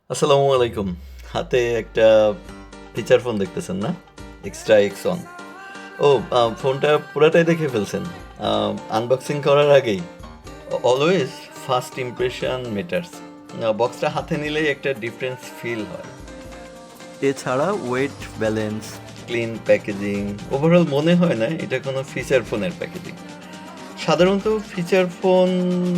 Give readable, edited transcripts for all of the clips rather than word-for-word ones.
আসসালামু আলাইকুম। হাতে একটা ফিচার ফোন দেখতেছেন না? Extra x on. ও ফোনটা পুরাটাই দেখে ফেলছেন। আনবক্সিং করার আগেই অলওয়েজ ফার্স্ট ইমপ্রেশন ম্যাটার্স। বক্সটা হাতে নিলেই একটা ডিফারেন্স ফিল হয়। এছাড়া wait balance, clean packaging, overall মনে হয় না এটা কোনো ফিচার ফোনের প্যাকেজিং। সাধারণত ফিচার ফোন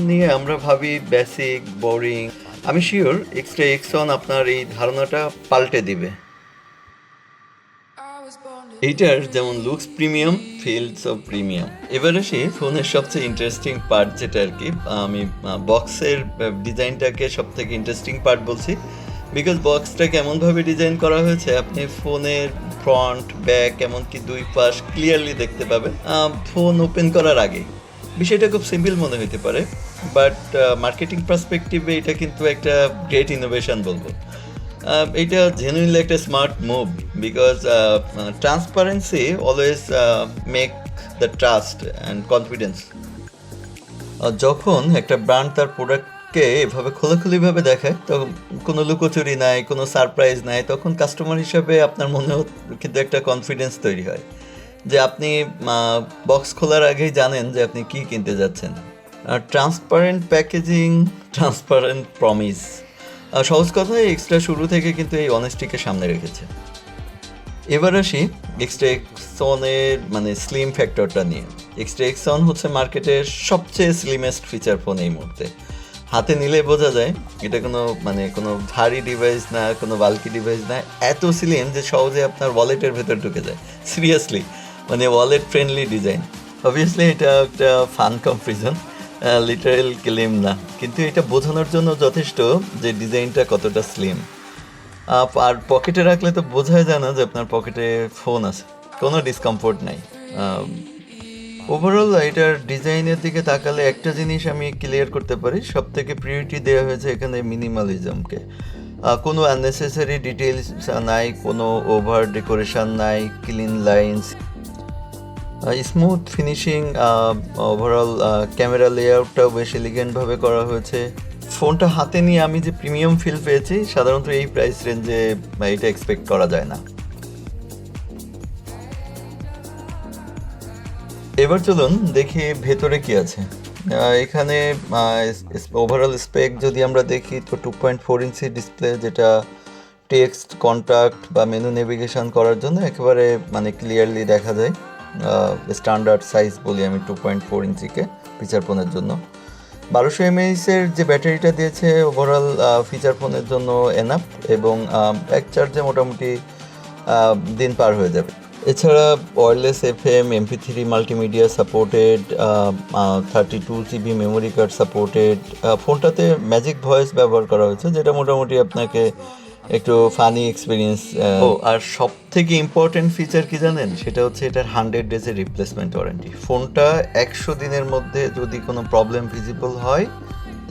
নিয়ে আমরা ভাবি বেসিক, বোরিং। আমি শিওর এক্সট্রা এক্সন আপনার এই ধারণাটা পাল্টে দিবে। এইটার যেমন looks premium, feels of premium. এবার আসি ফোনের সবচেয়ে ইন্টারেস্টিং পার্ট যেটা আর কি। আমি বক্সের ডিজাইনটাকে সব থেকে ইন্টারেস্টিং পার্ট বলছি, বিকজ বক্সটাকে এমনভাবে ডিজাইন করা হয়েছে আপনি ফোনের ফ্রন্ট, ব্যাক, এমনকি দুই পাশ ক্লিয়ারলি দেখতে পাবেন ফোন ওপেন করার আগে। বিষয়টা খুব সিম্পল মনে হতে পারে, বাট মার্কেটিং পার্সপেক্টিভে এটা কিন্তু একটা গ্রেট ইনোভেশন বলবো। এটা জেনুইনলি একটা smart move, because transparency always make the trust and confidence. যখন একটা ব্র্যান্ড তার প্রোডাক্টকে এভাবে খোলাখুলিভাবে দেখায়, তো কোনো লুকোচুরি নাই, কোনো সারপ্রাইজ নাই, তখন কাস্টমার হিসাবে আপনার মনেও কিন্তু একটা কনফিডেন্স তৈরি হয় যে আপনি বক্স খোলার আগেই জানেন যে আপনি কী কিনতে যাচ্ছেন। ট্রান্সপারেন্ট প্যাকেজিং, ট্রান্সপারেন্ট প্রমিস, সহজ কথায় এক্সট্রা শুরু থেকে কিন্তু এই অনেস্টিকে সামনে রেখেছে। এবার আসি এক্সট্রা এক্সনের মানে স্লিম ফ্যাক্টরটা নিয়ে। এক্সট্রা এক্সন হচ্ছে মার্কেটের সবচেয়ে স্লিমেস্ট ফিচার ফোন এই মুহূর্তে। হাতে নিলে বোঝা যায় এটা কোনো ভারী ডিভাইস না, কোনো বাল্কি ডিভাইস না, এত স্লিম যে সহজে আপনার ওয়ালেটের ভেতর ঢুকে যায়। Seriously, wallet friendly design. Obviously এটা একটা ফান কম্পারিজন, লিটারেল ক্লেম না, কিন্তু এটা বোঝানোর জন্য যথেষ্ট যে ডিজাইনটা কতটা স্লিম। আর পকেটে রাখলে তো বোঝাই যায় না যে আপনার পকেটে ফোন আছে, কোনো ডিসকমফোর্ট নাই। ওভারঅল এটার ডিজাইনের দিকে তাকালে একটা জিনিস আমি ক্লিয়ার করতে পারি, সব থেকে প্রিয়োরিটি দেওয়া হয়েছে এখানে মিনিমালিজমকে। কোনো আননেসেসারি ডিটেলস নাই, কোনো ওভার ডেকোরেশন নাই, clean lines, smooth finishing. Overall camera লেআউটটাও বেশ এলিগেন্টভাবে করা হয়েছে। ফোনটা হাতে নিয়ে আমি যে প্রিমিয়াম ফিল পেয়েছি সাধারণত এই প্রাইস রেঞ্জে এটা এক্সপেক্ট করা যায় না। এবার চলুন দেখি ভেতরে কি আছে। এখানে ওভারঅল স্পেক যদি আমরা দেখি তো 2.4 ইঞ্চি ডিসপ্লে, যেটা টেক্সট, কন্ট্যাক্ট বা মেনু নেভিগেশন করার জন্য একেবারে ক্লিয়ারলি দেখা যায়। স্ট্যান্ডার্ড সাইজ বলি আমি 2.4 ইঞ্চিকে ফিচার ফোনের জন্য। 1200 mAh-এর যে ব্যাটারিটা দিয়েছে ওভারঅল ফিচার ফোনের জন্য এনাফ, এবং এক চার্জে মোটামুটি দিন পার হয়ে যাবে। এছাড়া wireless FM, MP3 multimedia supported, 32 GB memory card supported. ফোনটাতে ম্যাজিক ভয়েস ব্যবহার করা হয়েছে, যেটা মোটামুটি আপনাকে একটু ফানি এক্সপিরিয়েন্স। আর সব থেকে ইম্পর্টেন্ট ফিচার কি জানেন, সেটা হচ্ছে এটার 100 ডেজের রিপ্লেসমেন্ট ওয়ারেন্টি। ফোনটা 100 দিনের মধ্যে যদি কোনো প্রবলেম ভিজিবল হয়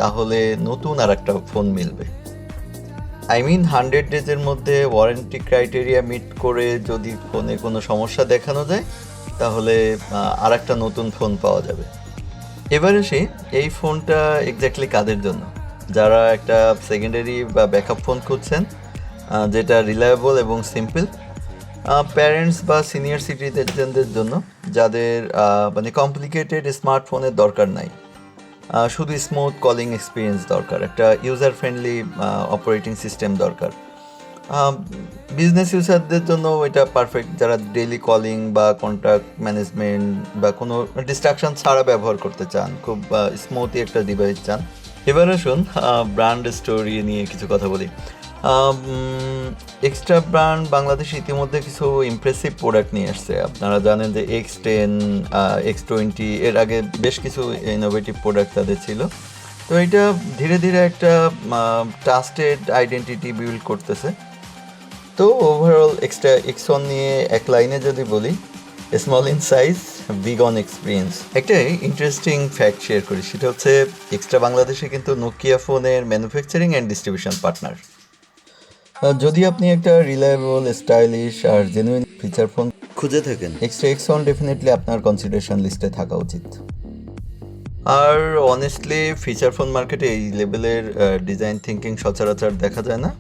তাহলে নতুন আর একটা ফোন মিলবে। 100 ডেজের মধ্যে ওয়ারেন্টি ক্রাইটেরিয়া মিট করে যদি ফোনে কোনো সমস্যা দেখানো যায় তাহলে আর একটা নতুন ফোন পাওয়া যাবে। এবার আসি এই ফোনটা এক্স্যাক্টলি কাদের জন্য। যারা একটা সেকেন্ডারি বা ব্যাকআপ ফোন খুঁজছেন যেটা রিলায়েবল এবং সিম্পল। প্যারেন্টস বা সিনিয়র সিটিজেনদের জন্য, যাদের কমপ্লিকেটেড স্মার্টফোনের দরকার নাই, শুধু স্মুথ কলিং এক্সপিরিয়েন্স দরকার, একটা ইউজার ফ্রেন্ডলি অপারেটিং সিস্টেম দরকার। বিজনেস ইউজারদের জন্য এটা পারফেক্ট, যারা ডেইলি কলিং বা কন্ট্যাক্ট ম্যানেজমেন্ট বা কোনো ডিস্ট্রাকশন ছাড়া ব্যবহার করতে চান, খুব স্মুথই একটা ডিভাইস চান। এবার আসুন ব্র্যান্ড স্টোরি নিয়ে কিছু কথা বলি। এক্সট্রা ব্র্যান্ড বাংলাদেশ ইতিমধ্যে কিছু ইমপ্রেসিভ প্রোডাক্ট নিয়ে আসছে। আপনারা জানেন যে X10, X20, এর আগে বেশ কিছু ইনোভেটিভ প্রোডাক্ট তাদের ছিল। তো এটা ধীরে ধীরে একটা ট্রাস্টেড আইডেন্টিটি বিল্ড করতেছে। তো ওভারঅল এক্সট্রা এক্সন নিয়ে এক লাইনে যদি বলি, small in size, big on experience. একটা ইন্টারেস্টিং ফ্যাক্ট শেয়ার করি, সেটা হচ্ছে এক্সট্রা বাংলাদেশে কিন্তু নোকিয়া ফোনের ম্যানুফ্যাকচারিং অ্যান্ড ডিস্ট্রিবিউশন পার্টনার। যদি আপনি একটা রিলায়েবল, স্টাইলিশ আর জেনুইন ফিচার ফোন খুঁজে থাকেন, এক্সট্রা এক্সন ডেফিনেটলি আপনার কনসিডারেশন লিস্টে থাকা উচিত। আর অনেস্টলি ফিচার ফোন মার্কেটে এই লেভেলের ডিজাইন থিঙ্কিং সচরাচর দেখা যায় না।